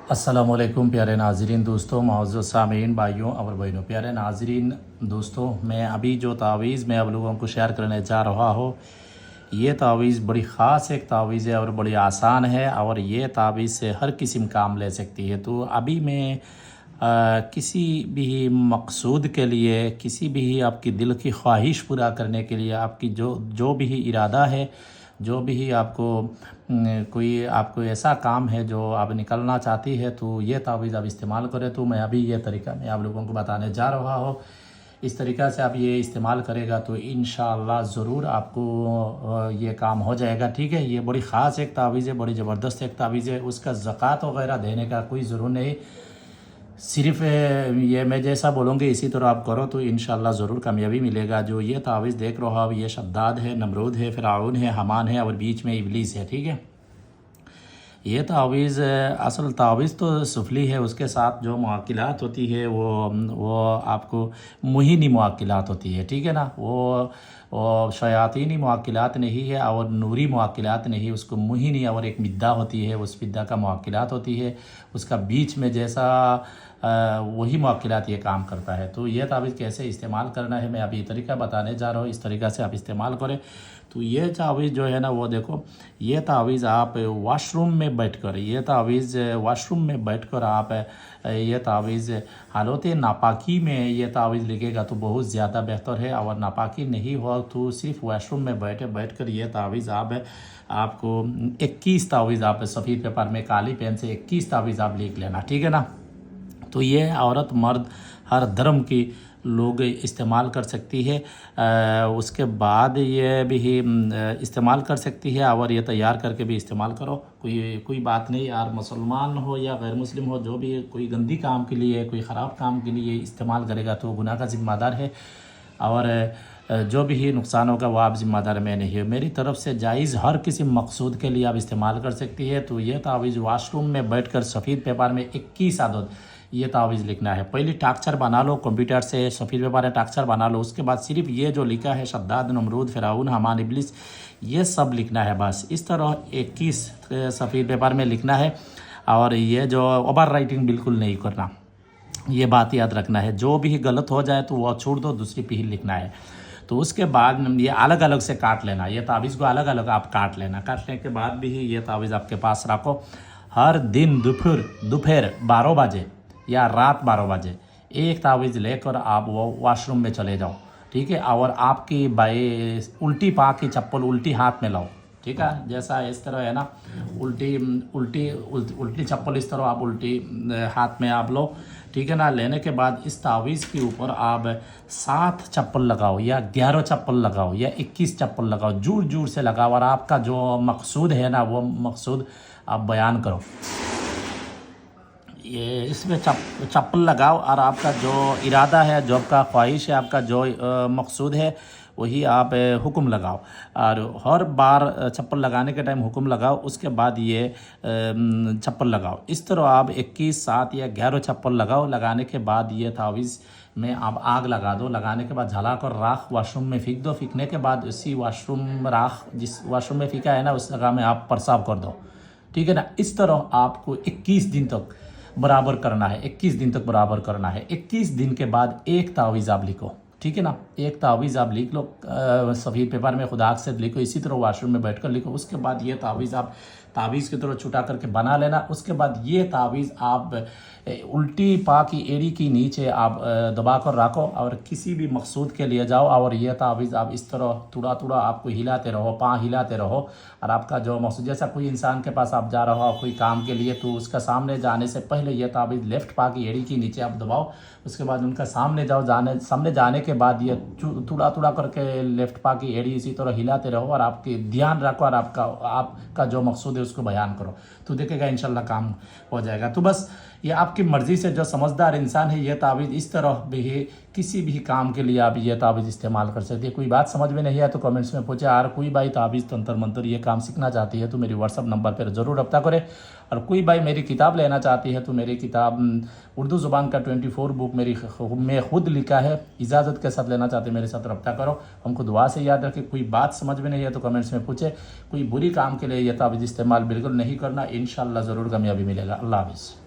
अस्सलामुअलैकुम प्यारे नाज़रीन दोस्तों, मौजूद सामीन भाइयों और बहनों, प्यारे नाज़रीन दोस्तों, मैं अभी जो तावीज़ मैं आप लोगों को शेयर करने जा रहा हूँ, ये तावीज़ बड़ी ख़ास एक तावीज़ है और बड़ी आसान है और ये तावीज़ से हर किस्म काम ले सकती है। तो अभी मैं किसी भी मकसूद के लिए, किसी भी आपकी दिल की ख्वाहिश पूरा करने के लिए, आपकी जो जो भी इरादा है, जो भी आपको कोई आपको ऐसा काम है जो आप निकलना चाहती है, तो ये तावीज़ आप इस्तेमाल करें। तो मैं अभी ये तरीका मैं आप लोगों को बताने जा रहा हूँ। इस तरीक़ा से आप ये इस्तेमाल करेगा तो इंशाअल्लाह ज़रूर आपको ये काम हो जाएगा। ठीक है, ये बड़ी ख़ास एक तावीज़ है, बड़ी ज़बरदस्त एक तावीज़ है। उसका ज़कात वगैरह देने का कोई ज़रूर नहीं, सिर्फ़ ये मैं जैसा बोलूँगी इसी तरह आप करो तो इंशाअल्लाह ज़रूर कामयाबी मिलेगा। जो ये तावीज़ देख रहा हो, ये शद्दाद है, नमरूद है, फ़िरऔन है, हमान है और बीच में इब्लीस है। ठीक है, ये तावीज़ असल तावीज़ तो सुफली है, उसके साथ जो मुआक्किलात होती है वो आपको मुहीनी मुआक्किलात होती है। ठीक है ना, वो शयातीनी मुआक्किलात नहीं है और नूरी मुआक्किलात नहीं, उसको मुहीनी और एक मिद्दा होती है, उस मिद्दा का मुआक्किलात होती है, उसका बीच में जैसा वही मुआक्किलात ये काम करता है। तो ये तावीज़ कैसे इस्तेमाल करना है मैं अभी तरीका बताने जा रहा हूँ, इस तरीक़ा से आप इस्तेमाल करें। तो ये तावीज़ जो है ना, वो देखो, ये तावीज़ आप वॉशरूम में बैठकर, ये तावीज़ वॉशरूम में बैठकर आप ये तावीज़ हालत नापाकी में ये तावीज़ लिखेगा तो बहुत ज़्यादा बेहतर है। और नापाकी नहीं हो तो सिर्फ वॉशरूम में बैठकर ये तावीज़ आपको 21 तावीज़ आप सफ़ेद पेपर में काली पेन से 21 तावीज़ आप लिख लेना। ठीक है ना, तो ये औरत मर्द हर धर्म की लोग इस्तेमाल कर सकती है। उसके बाद ये भी इस्तेमाल कर सकती है और ये तैयार करके भी इस्तेमाल करो, कोई बात नहीं यार। मुसलमान हो या गैर मुस्लिम हो, जो भी कोई गंदी काम के लिए, कोई ख़राब काम के लिए इस्तेमाल करेगा तो गुनाह का ज़िम्मेदार है और जो भी नुकसान होगा वो आप ज़िम्मेदार में नहीं है। मेरी तरफ से जायज़ हर किसी मकसूद के लिए आप इस्तेमाल कर सकती है। तो ये तावीज़ वाशरूम में बैठकर सफ़ेद पेपर में 21 आदत ये तावीज़ लिखना है। पहले टाक्चर बना लो, कंप्यूटर से सफ़ेद पेपर में टाक्चर बना लो, उसके बाद सिर्फ ये जो लिखा है शद्दाद, नमरूद, फ़िरऔन, हमान, इब्लीस, ये सब लिखना है बस। इस तरह 21 सफ़ेद पेपर में लिखना है और ये जो ओवर राइटिंग बिल्कुल नहीं करना, ये बात याद रखना है। जो भी गलत हो जाए तो वो छोड़ दो, दूसरी पीढ़ी लिखना है। तो उसके बाद ये अलग अलग से काट लेना, ये तावीज़ को अलग अलग आप काट लेना। काटने के बाद भी ये तावीज़ आपके पास रखो। हर दिन दोपहर 12 बजे या रात 12 बजे एक तावीज़ लेकर आप वो वॉशरूम में चले जाओ। ठीक है, और आपकी बाई उल्टी पाँव की चप्पल उल्टी हाथ में लाओ। ठीक है, जैसा इस तरह है ना, उल्टी चप्पल इस तरह आप उल्टी हाथ में आप लो। ठीक है ना, लेने के बाद इस तावीज़ के ऊपर आप 7 चप्पल लगाओ या 11 चप्पल लगाओ या 21 चप्पल लगाओ, जोर जोर से लगाओ और आपका जो मकसूद है ना, वो मकसूद आप बयान करो। ये इसमें चप्पल लगाओ और आपका जो इरादा है, जो आपका ख्वाहिश है, आपका जो मकसूद है, वही आप हुक्म लगाओ। और हर बार चप्पल लगाने के टाइम हुक्म लगाओ, उसके बाद ये चप्पल लगाओ। इस तरह आप 21, 7 या 11 चप्पल लगाओ। लगाने के बाद ये तावीज़ में आप आग लगा दो। लगाने के बाद जलाकर राख वॉशरूम में फेंक दो। फेंकने के बाद उसी वॉशरूम राख जिस वॉशरूम में फेंका है ना, उस जगह में आप पेशाब कर दो। ठीक है ना, इस तरह आपको 21 दिन तक बराबर करना है। 21 दिन तक बराबर करना है। 21 दिन के बाद एक तावीज़ आप लिखो। ठीक है ना, एक तावीज़ आप लिख लो, सफ़ेद पेपर में खुदा से लिखो, इसी तरह वॉशरूम में बैठकर लिखो। उसके बाद ये तावीज़ आप तावीज़ की तरह छुटा करके बना लेना। उसके बाद ये तावीज़ आप उल्टी पाँव की एड़ी के नीचे आप दबा कर रखो और किसी भी मकसूद के लिए जाओ और ये तावीज़ आप इस तरह थोड़ा थोड़ा आपको हिलाते रहो, पाँव हिलाते रहो और आपका जो मकसूद, जैसा कोई इंसान के पास आप जा रहे हो कोई काम के लिए, तो उसका सामने जाने से पहले ये तावीज़ लेफ़्ट पाँव की एड़ी के नीचे आप दबाओ। उसके बाद उनका सामने सामने जाने के बाद ये थोड़ा थोड़ा करके लेफ़्ट पाँव की एड़ी इसी तरह हिलाते रहो और आपके ध्यान रखो और आपका जो मकसूद है उसको बयान करो, तो देखेगा इंशाल्लाह काम हो जाएगा। तो बस ये आपकी मर्ज़ी से, जो समझदार इंसान है ये तावीज़ इस तरह भी किसी भी काम के लिए आप ये तावीज़ इस्तेमाल कर सकते हैं। कोई बात समझ में नहीं आया तो कमेंट्स में पूछे। और कोई भाई तावीज़ तंत्र मंत्र ये काम सीखना चाहती है तो मेरी व्हाट्सअप नंबर पर ज़रूर रब्ता करें। और कोई भाई मेरी किताब लेना चाहती है तो मेरी किताब उर्दू ज़ुबान का 24 बुक मैं खुद लिखा है, इजाज़त के साथ लेना चाहते मेरे साथ रब्ता करो। हमको दुआ से याद रखें। कोई बात समझ में नहीं है तो कमेंट्स में पूछे। कोई बुरी काम के लिए ये तावीज़ इस्तेमाल बिल्कुल नहीं करना, इंशाअल्लाह ज़रूर कामयाबी मिलेगा। अल्लाह हाफ़िज़।